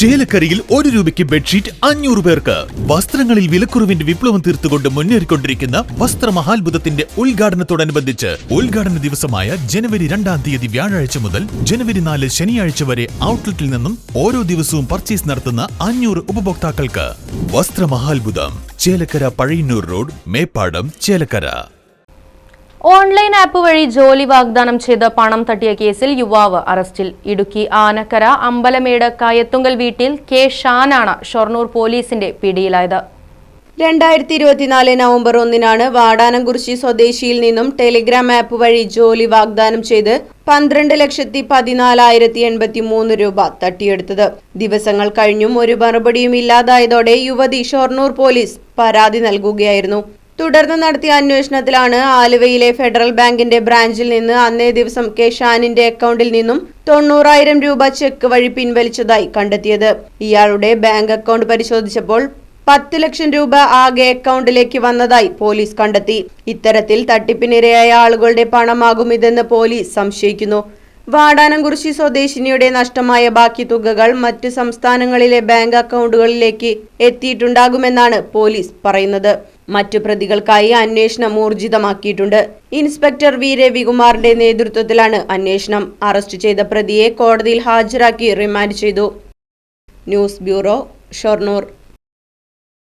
ചേലക്കരയിൽ 1 രൂപയ്ക്ക് ബെഡ്ഷീറ്റ് 500 പേർക്ക്. വസ്ത്രങ്ങളിൽ വിലക്കുറവിന്റെ വിപ്ലവം തീർത്തുകൊണ്ട് മുന്നേറിക്കൊണ്ടിരിക്കുന്ന വസ്ത്രമഹാത്ഭുതത്തിന്റെ ഉദ്ഘാടനത്തോടനുബന്ധിച്ച് ഉദ്ഘാടന ദിവസമായ ജനുവരി 2-ാം തീയതി വ്യാഴാഴ്ച മുതൽ ജനുവരി 4 ശനിയാഴ്ച വരെ ഔട്ട്ലെറ്റിൽ നിന്നും ഓരോ ദിവസവും പർച്ചേസ് നടത്തുന്ന 500 ഉപഭോക്താക്കൾക്ക് വസ്ത്രമഹാത്ഭുതം. Chelakkara Pazhayannur road, Meppadam, Chelakkara. Online app വഴി ജോലി വാഗ്ദാനം ചെയ്ത് പണം തട്ടിയ കേസിൽ യുവാവ് അറസ്റ്റിൽ. ഇടുക്കി ആനക്കര അമ്പലമേട് കയത്തുങ്കൽ വീട്ടിൽ കെ ഷാനാണ് ഷൊർണൂർ പോലീസിന്റെ പിടിയിലായത്. 2024 നവംബർ 1-നാണ് വാടാനംകുറിശി സ്വദേശിയിൽ നിന്നും ടെലിഗ്രാം ആപ്പ് വഴി ജോലി വാഗ്ദാനം ചെയ്ത് 12,14,083 രൂപ തട്ടിയെടുത്തത്. ദിവസങ്ങൾ കഴിഞ്ഞും ഒരു മറുപടിയും ഇല്ലാതായതോടെ യുവതി ഷൊർണൂർ പോലീസ് പരാതി നൽകുകയായിരുന്നു. തുടർന്ന് നടത്തിയ അന്വേഷണത്തിലാണ് ആലുവയിലെ ഫെഡറൽ ബാങ്കിന്റെ ബ്രാഞ്ചിൽ നിന്ന് അന്നേ ദിവസം കെ ഷാനിന്റെ അക്കൗണ്ടിൽ നിന്നും 90,000 രൂപ ചെക്ക് വഴി പിൻവലിച്ചതായി കണ്ടെത്തിയത്. ഇയാളുടെ ബാങ്ക് അക്കൗണ്ട് പരിശോധിച്ചപ്പോൾ 10 ലക്ഷം രൂപ ആകെ അക്കൗണ്ടിലേക്ക് വന്നതായി പോലീസ് കണ്ടെത്തി. ഇത്തരത്തിൽ തട്ടിപ്പിനിരയായ ആളുകളുടെ പണമാകും ഇതെന്ന് പോലീസ് സംശയിക്കുന്നു. വാടാനംകുറിശി സ്വദേശിനിയുടെ നഷ്ടമായ ബാക്കി തുകകൾ മറ്റ് സംസ്ഥാനങ്ങളിലെ ബാങ്ക് അക്കൗണ്ടുകളിലേക്ക് എത്തിയിട്ടുണ്ടാകുമെന്നാണ് പോലീസ് പറയുന്നത്. മറ്റു പ്രതികൾക്കായി അന്വേഷണം ഊർജിതമാക്കിയിട്ടുണ്ട്. ഇൻസ്പെക്ടർ വി രവികുമാറിന്റെ നേതൃത്വത്തിലാണ് അന്വേഷണം. അറസ്റ്റ് ചെയ്ത പ്രതിയെ കോടതിയിൽ ഹാജരാക്കി റിമാൻഡ് ചെയ്തു. News bureau, Shoranur.